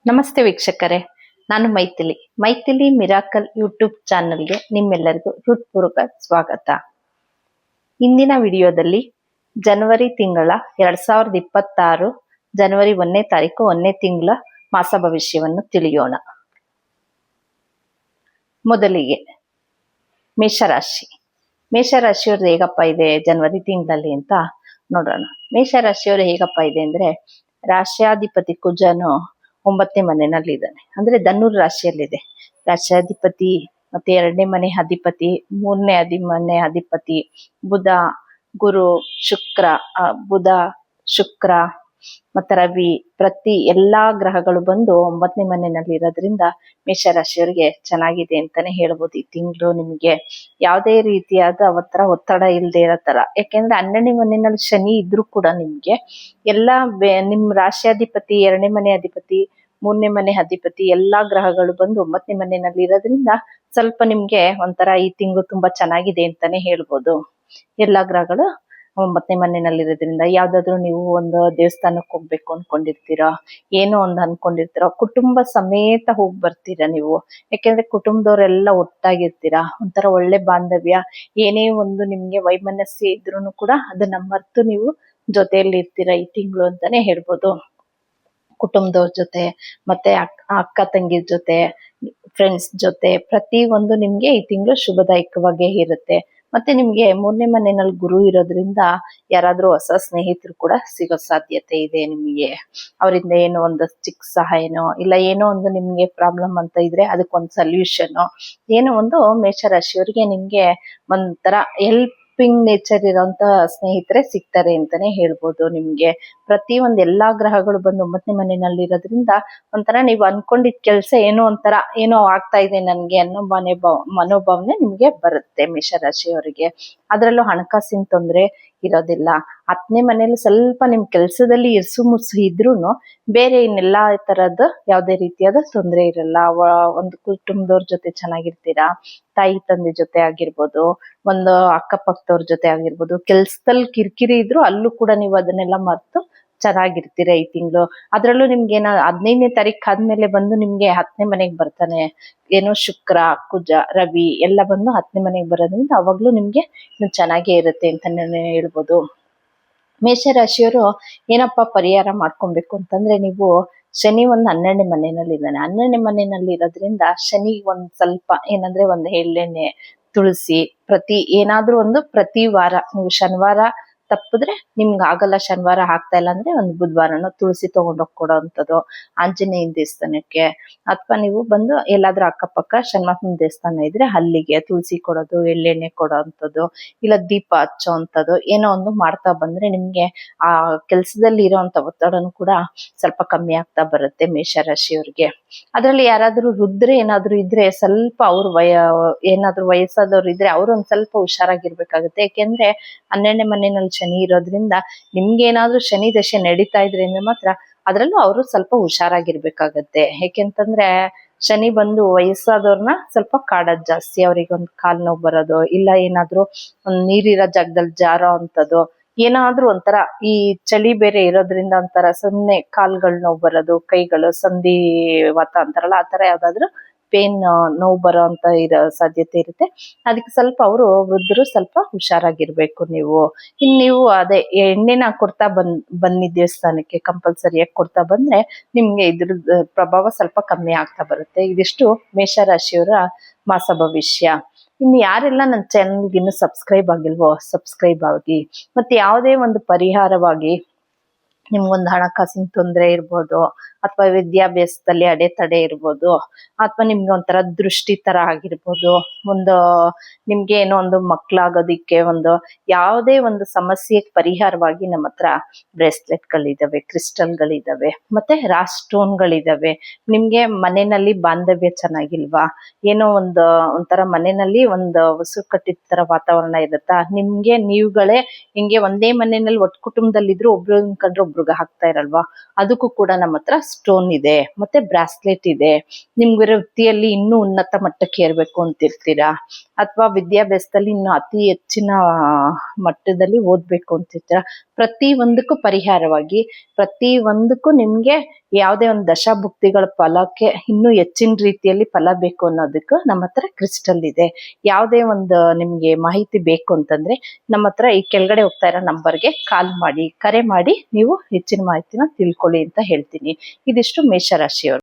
ನಮಸ್ತೆ ವೀಕ್ಷಕರೇ, ನಾನು ಮೈಥಿಲಿ ಮಿರಾಕಲ್ ಯೂಟ್ಯೂಬ್ ಚಾನಲ್ಗೆ ನಿಮ್ಮೆಲ್ಲರಿಗೂ ಹೃತ್ಪೂರ್ವಕ ಸ್ವಾಗತ. ಇಂದಿನ ವಿಡಿಯೋದಲ್ಲಿ ಜನವರಿ ತಿಂಗಳ 2026 ಜನವರಿ 1ನೇ ತಾರೀಕು 1ನೇ ತಿಂಗಳ ಮಾಸ ಭವಿಷ್ಯವನ್ನು ತಿಳಿಯೋಣ. ಮೊದಲಿಗೆ ಮೇಷರಾಶಿ. ಮೇಷರಾಶಿಯವ್ರದ್ದು ಹೇಗಪ್ಪ ಇದೆ ಜನವರಿ ತಿಂಗಳಲ್ಲಿ ಅಂತ ನೋಡೋಣ. ಮೇಷರಾಶಿಯವರು ಹೇಗಪ್ಪ ಇದೆ ಅಂದ್ರೆ, ರಾಶ್ಯಾಧಿಪತಿ ಕುಜನು 9ನೇ ಮನೆಯಲ್ಲಿ ಇದ್ದಾನೆ, ಅಂದ್ರೆ ಧನುರ್ ರಾಶಿಯಲ್ಲಿದೆ. ರಾಶ್ಯಾಧಿಪತಿ ಮತ್ತೆ 2ನೇ ಮನೆ ಅಧಿಪತಿ, 3ನೇ ಮನೆ ಅಧಿಪತಿ ಬುಧ, ಗುರು, ಶುಕ್ರ, ಬುಧ, ಶುಕ್ರ ಮತ್ತೆ ರವಿ, ಪ್ರತಿ ಎಲ್ಲಾ ಗ್ರಹಗಳು ಬಂದು 9ನೇ ಮನೆಯಲ್ಲಿ ಇರೋದ್ರಿಂದ ಮೇಷರಾಶಿಯವರಿಗೆ ಚೆನ್ನಾಗಿದೆ ಅಂತಾನೆ ಹೇಳ್ಬೋದು. ಈ ತಿಂಗಳು ನಿಮಗೆ ಯಾವುದೇ ರೀತಿಯಾದ ಒತ್ತಡ ಇಲ್ಲದೆ ಇರೋ ತರ, ಯಾಕೆಂದ್ರೆ 12ನೇ ಮನೆಯಲ್ಲಿ ಶನಿ ಇದ್ರೂ ಕೂಡ ನಿಮ್ಗೆ ಎಲ್ಲಾ ನಿಮ್ ರಾಶ್ಯಾಧಿಪತಿ, 2ನೇ ಮನೆ ಅಧಿಪತಿ, 3ನೇ ಮನೆ ಅಧಿಪತಿ ಎಲ್ಲಾ ಗ್ರಹಗಳು ಬಂದು 9ನೇ ಮನೆಯಲ್ಲಿ ಇರೋದ್ರಿಂದ ಸ್ವಲ್ಪ ನಿಮ್ಗೆ ಈ ತಿಂಗಳು ತುಂಬಾ ಚೆನ್ನಾಗಿದೆ ಅಂತಾನೆ ಹೇಳ್ಬೋದು. ಎಲ್ಲಾ ಗ್ರಹಗಳು 9ನೇ ಮನೆಯಲ್ಲಿ ಇರೋದ್ರಿಂದ ಯಾವ್ದಾದ್ರು ನೀವು ಒಂದು ದೇವಸ್ಥಾನಕ್ಕೆ ಹೋಗ್ಬೇಕು ಅನ್ಕೊಂಡಿರ್ತೀರಾ, ಏನೋ ಒಂದು ಅನ್ಕೊಂಡಿರ್ತೀರಾ, ಕುಟುಂಬ ಸಮೇತ ಹೋಗಿ ಬರ್ತೀರಾ ನೀವು. ಯಾಕೆಂದ್ರೆ ಕುಟುಂಬದವರೆಲ್ಲ ಒಟ್ಟಾಗಿರ್ತೀರಾ, ಒಳ್ಳೆ ಬಾಂಧವ್ಯ, ಏನೇ ಒಂದು ನಿಮ್ಗೆ ವೈಮನಸ್ಯ ಇದ್ರೂ ಕೂಡ ಅದನ್ನ ಮರ್ತು ನೀವು ಜೊತೆಯಲ್ಲಿ ಇರ್ತೀರಾ ಈ ತಿಂಗಳು ಅಂತಾನೆ ಹೇಳ್ಬೋದು. ಕುಟುಂಬದವ್ರ ಜೊತೆ ಮತ್ತೆ ಅಕ್ಕ ತಂಗಿರ ಜೊತೆ, ಫ್ರೆಂಡ್ಸ್ ಜೊತೆ ಪ್ರತಿ ಒಂದು ನಿಮ್ಗೆ ಈ ತಿಂಗಳು ಶುಭದಾಯಕವಾಗೇ ಇರುತ್ತೆ. ಮತ್ತೆ ನಿಮ್ಗೆ 3ನೇ ಮನೆಯಲ್ಲಿ ಗುರು ಇರೋದ್ರಿಂದ ಯಾರಾದ್ರೂ ಹೊಸ ಸ್ನೇಹಿತರು ಕೂಡ ಸಿಗೋ ಸಾಧ್ಯತೆ ಇದೆ ನಿಮಗೆ. ಅವರಿಂದ ಏನೋ ಒಂದು ಚಿಕ್ಕ ಸಹಾಯನೋ ಇಲ್ಲ ಏನೋ ಒಂದು ನಿಮ್ಗೆ ಪ್ರಾಬ್ಲಮ್ ಅಂತ ಇದ್ರೆ ಅದಕ್ಕೊಂದು ಸೊಲ್ಯೂಷನ್, ಏನೋ ಒಂದು ಮೇಷರಾಶಿಯವರಿಗೆ ನಿಮ್ಗೆ ಒಂಥರ ನೇಚರ್ ಇರೋಂತ ಸ್ನೇಹಿತರೆ ಸಿಗ್ತಾರೆ ಅಂತಾನೆ ಹೇಳ್ಬೋದು. ನಿಮ್ಗೆ ಪ್ರತಿ ಒಂದ್ ಎಲ್ಲಾ ಗ್ರಹಗಳು ಬಂದು 9ನೇ ಮನೆಯಲ್ಲಿ ಇರೋದ್ರಿಂದ ನೀವು ಅನ್ಕೊಂಡಿದ್ ಕೆಲ್ಸ ಏನೋ ಆಗ್ತಾ ಇದೆ ನನ್ಗೆ ಅನ್ನೋ ಮನೋಭಾವನೆ ನಿಮ್ಗೆ ಬರುತ್ತೆ ಮೇಷರಾಶಿಯವರಿಗೆ. ಅದ್ರಲ್ಲೂ ಹಣಕಾಸಿನ ತೊಂದ್ರೆ ಇರೋದಿಲ್ಲ. 10ನೇ ಮನೆಯಲ್ಲಿ ಸ್ವಲ್ಪ ನಿಮ್ ಕೆಲ್ಸದಲ್ಲಿ ಇರ್ಸು ಮುರ್ಸು ಇದ್ರೂನು ಬೇರೆ ಇನ್ನೆಲ್ಲಾ ತರದ್ದು ಯಾವುದೇ ರೀತಿಯಾದ ತೊಂದ್ರೆ ಇರಲ್ಲ. ಒಂದು ಕುಟುಂಬದವ್ರ ಜೊತೆ ಚೆನ್ನಾಗಿರ್ತೀರಾ, ತಾಯಿ ತಂದೆ ಜೊತೆ ಆಗಿರ್ಬೋದು, ಒಂದು ಅಕ್ಕಪಕ್ಕದವ್ರ ಜೊತೆ ಆಗಿರ್ಬೋದು, ಕೆಲ್ಸದಲ್ಲಿ ಕಿರಿಕಿರಿ ಇದ್ರು ಅಲ್ಲೂ ಕೂಡ ನೀವು ಅದನ್ನೆಲ್ಲ ಮರ್ತು ಚೆನ್ನಾಗಿರ್ತೀರ ಈ ತಿಂಗಳು. ಅದ್ರಲ್ಲೂ ನಿಮ್ಗೆ 15ನೇ ತಾರೀಕು ಆದ್ಮೇಲೆ ಬಂದು ನಿಮ್ಗೆ 10ನೇ ಮನೆಗೆ ಬರ್ತಾನೆ ಶುಕ್ರ, ಕುಜ, ರವಿ ಎಲ್ಲ ಬಂದು 10ನೇ ಮನೆಗೆ ಬರೋದ್ರಿಂದ ಅವಾಗ್ಲೂ ನಿಮ್ಗೆ ಚೆನ್ನಾಗೇ ಇರುತ್ತೆ ಅಂತಾನೆ ಹೇಳ್ಬೋದು. ಮೇಷರಾಶಿಯವರು ಏನಪ್ಪಾ ಪರಿಹಾರ ಮಾಡ್ಕೊಬೇಕು ಅಂತಂದ್ರೆ, ನೀವು ಶನಿ 12ನೇ ಮನೆಯಲ್ಲಿ ಇದ್ದಾನೆ. 12ನೇ ಮನೆಯಲ್ಲಿ ಇರೋದ್ರಿಂದ ಶನಿ ಒಂದ್ ಸ್ವಲ್ಪ ಏನಂದ್ರೆ ಒಂದು ಎಳ್ಳೆಣ್ಣೆ, ತುಳಸಿ, ಪ್ರತಿ ವಾರ ನೀವು ಶನಿವಾರ ತಪ್ಪಿದ್ರೆ ನಿಮ್ಗೆ ಆಗಲ್ಲ, ಶನಿವಾರ ಆಗ್ತಾ ಇಲ್ಲ ಅಂದ್ರೆ ಒಂದು ಬುಧವಾರನೋ ತುಳಸಿ ತಗೊಂಡೋಗಿ ಕೊಡೋಂಥದ್ದು ಆಂಜನೇಯನ ದೇವಸ್ಥಾನಕ್ಕೆ, ಅಥವಾ ನೀವು ಬಂದು ಎಲ್ಲಾದ್ರೂ ಅಕ್ಕಪಕ್ಕ ಶನಿಮಹಾತ್ಮನ ದೇವಸ್ಥಾನ ಇದ್ರೆ ಅಲ್ಲಿಗೆ ತುಳಸಿ ಕೊಡೋದು, ಎಳ್ಳೆಣ್ಣೆ ಕೊಡೋಂಥದ್ದು, ಇಲ್ಲ ದೀಪ ಹಚ್ಚೋ ಅಂಥದ್ದು ಏನೋ ಒಂದು ಮಾಡ್ತಾ ಬಂದ್ರೆ ನಿಮ್ಗೆ ಆ ಕೆಲ್ಸದಲ್ಲಿ ಇರೋಂಥ ಒತ್ತಡನು ಕೂಡ ಸ್ವಲ್ಪ ಕಮ್ಮಿ ಆಗ್ತಾ ಬರುತ್ತೆ ಮೇಷರಾಶಿಯವ್ರಿಗೆ. ಅದ್ರಲ್ಲಿ ಯಾರಾದ್ರೂ ರುದ್ರೆ ಏನಾದ್ರು ಇದ್ರೆ ಸ್ವಲ್ಪ ಏನಾದ್ರು ವಯಸ್ಸಾದವ್ರು ಇದ್ರೆ ಅವ್ರು ಒಂದ್ ಸ್ವಲ್ಪ ಹುಷಾರಾಗಿರ್ಬೇಕಾಗುತ್ತೆ. ಯಾಕೆಂದ್ರೆ 12ನೇ ಮನೆಯಲ್ಲಿ ಶನಿ ಇರೋದ್ರಿಂದ ನಿಮ್ಗೆ ಏನಾದ್ರೂ ಶನಿ ದಶೆ ನಡೀತಾ ಇದ್ರೆ ಅಂದ್ರೆ ಮಾತ್ರ ಅದ್ರಲ್ಲೂ ಅವರು ಸ್ವಲ್ಪ ಹುಷಾರಾಗಿರ್ಬೇಕಾಗತ್ತೆ. ಯಾಕೆಂತಂದ್ರೆ ಶನಿ ಬಂದು ವಯಸ್ಸಾದವ್ರನ್ನ ಸ್ವಲ್ಪ ಕಾಡೋದ್ ಜಾಸ್ತಿ. ಅವ್ರಿಗೆ ಒಂದು ಕಾಲ್ ನೋವು ಬರೋದು, ಇಲ್ಲ ಏನಾದ್ರೂ ಒಂದ್ ನೀರಿರೋ ಜಾಗದಲ್ಲಿ ಜಾರೋ ಅಂತದ್ದು, ಏನಾದ್ರೂ ಒಂಥರ ಈ ಚಳಿ ಬೇರೆ ಇರೋದ್ರಿಂದ ಒಂಥರ ಸುಮ್ನೆ ಕಾಲ್ಗಳು ನೋವು ಬರೋದು, ಕೈಗಳು ಸಂಧಿ ವಾತ ಅಂತಾರಲ್ಲ ಆ ತರ ಯಾವ್ದಾದ್ರು ಪೇನ್ ನೋವು ಬರೋ ಅಂತ ಇರೋ ಸಾಧ್ಯತೆ ಇರುತ್ತೆ. ಅದಕ್ಕೆ ಸ್ವಲ್ಪ ಅವರು ವೃದ್ಧರು ಸ್ವಲ್ಪ ಹುಷಾರಾಗಿರ್ಬೇಕು ನೀವು. ನೀವು ಅದೇ ಎಣ್ಣೆನ ಕೊಡ್ತಾ ಬನ್ನಿ ದೇವಸ್ಥಾನಕ್ಕೆ, ಕಂಪಲ್ಸರಿಯಾಗಿ ಕೊಡ್ತಾ ಬಂದ್ರೆ ನಿಮ್ಗೆ ಇದ್ರದ್ದು ಪ್ರಭಾವ ಸ್ವಲ್ಪ ಕಮ್ಮಿ ಆಗ್ತಾ ಬರುತ್ತೆ. ಇದಿಷ್ಟು ಮೇಷರಾಶಿಯವರ ಮಾಸ ಭವಿಷ್ಯ. ಇನ್ನು ಯಾರೆಲ್ಲ ನನ್ನ ಚಾನಲ್ಗೆ ಇನ್ನು ಸಬ್ಸ್ಕ್ರೈಬ್ ಆಗಿಲ್ವೋ ಸಬ್ಸ್ಕ್ರೈಬ್ ಆಗಿ. ಮತ್ತೆ ಯಾವುದೇ ಒಂದು ಪರಿಹಾರವಾಗಿ ನಿಮ್ಗೊಂದು ಹಣಕಾಸಿನ ತೊಂದರೆ ಇರ್ಬೋದು, ಅಥವಾ ವಿದ್ಯಾಭ್ಯಾಸದಲ್ಲಿ ಅಡೆತಡೆ ಇರ್ಬೋದು, ಅಥವಾ ನಿಮ್ಗೆ ಒಂಥರ ದೃಷ್ಟಿ ತರ ಆಗಿರ್ಬೋದು, ನಿಮ್ಗೆ ಏನೋ ಒಂದು ಮಕ್ಳಾಗೋದಿಕ್ಕೆ ಯಾವುದೇ ಒಂದು ಸಮಸ್ಯೆ ಪರಿಹಾರವಾಗಿ ನಮ್ಮ ಹತ್ರ ಬ್ರೇಸ್ಲೆಟ್ಗಳಿದಾವೆ, ಕ್ರಿಸ್ಟಲ್ಗಳಿದಾವೆ, ಮತ್ತೆ ರಾಸ್ ಸ್ಟೋನ್ಗಳಿದಾವೆ. ನಿಮ್ಗೆ ಮನೆಯಲ್ಲಿ ಬಾಂಧವ್ಯ ಚೆನ್ನಾಗಿಲ್ವಾ, ಏನೋ ಒಂಥರ ಮನೆಯಲ್ಲಿ ಉಸಿರು ಕಟ್ಟಿದ ತರ ವಾತಾವರಣ ಇರುತ್ತಾ, ನಿಮ್ಗೆ ನೀವುಗಳೇ ಹಿಂಗೆ ಒಂದೇ ಮನೆಯಲ್ಲಿ ಒಟ್ಟು ಕುಟುಂಬದಲ್ಲಿದ್ರು ಒಬ್ರು ಕಂಡ್ರೆ ಒಬ್ರಿಗೆ ಆಗ್ತಾ ಇರಲ್ವಾ, ಅದಕ್ಕೂ ಕೂಡ ನಮ್ಮ ಹತ್ರ ಸ್ಟೋನ್ ಇದೆ, ಮತ್ತೆ ಬ್ರಾಸ್ಲೆಟ್ ಇದೆ. ನಿಮ್ಗೆ ವೃತ್ತಿಯಲ್ಲಿ ಇನ್ನೂ ಉನ್ನತ ಮಟ್ಟಕ್ಕೆ ಏರ್ಬೇಕು ಅಂತಿರ್ತೀರಾ, ಅಥವಾ ವಿದ್ಯಾಭ್ಯಾಸದಲ್ಲಿ ಇನ್ನು ಅತಿ ಹೆಚ್ಚಿನ ಮಟ್ಟದಲ್ಲಿ ಓದ್ಬೇಕು ಅಂತಿದ್ದೀರಾ, ಪ್ರತಿ ಒಂದಕ್ಕೂ ಪರಿಹಾರವಾಗಿ, ಪ್ರತಿ ಒಂದಕ್ಕೂ ನಿಮ್ಗೆ ಯಾವುದೇ ಒಂದು ದಶಾಭುಕ್ತಿಗಳ ಫಲಕ್ಕೆ ಇನ್ನೂ ಹೆಚ್ಚಿನ ರೀತಿಯಲ್ಲಿ ಫಲ ಬೇಕು ಅನ್ನೋದಕ್ಕೂ ನಮ್ಮ ಹತ್ರ ಕ್ರಿಸ್ಟಲ್ ಇದೆ. ಯಾವುದೇ ಒಂದು ನಿಮ್ಗೆ ಮಾಹಿತಿ ಬೇಕು ಅಂತಂದ್ರೆ ನಮ್ಮ ಹತ್ರ ಈ ಕೆಳಗಡೆ ಹೋಗ್ತಾ ಇರೋ ನಂಬರ್ಗೆ ಕಾಲ್ ಮಾಡಿ, ಕರೆ ಮಾಡಿ ನೀವು ಹೆಚ್ಚಿನ ಮಾಹಿತಿನ ತಿಳ್ಕೊಳ್ಳಿ ಅಂತ ಹೇಳ್ತೀನಿ. ಇದಿಷ್ಟು ಮೇಷರಾಶಿಯವರು.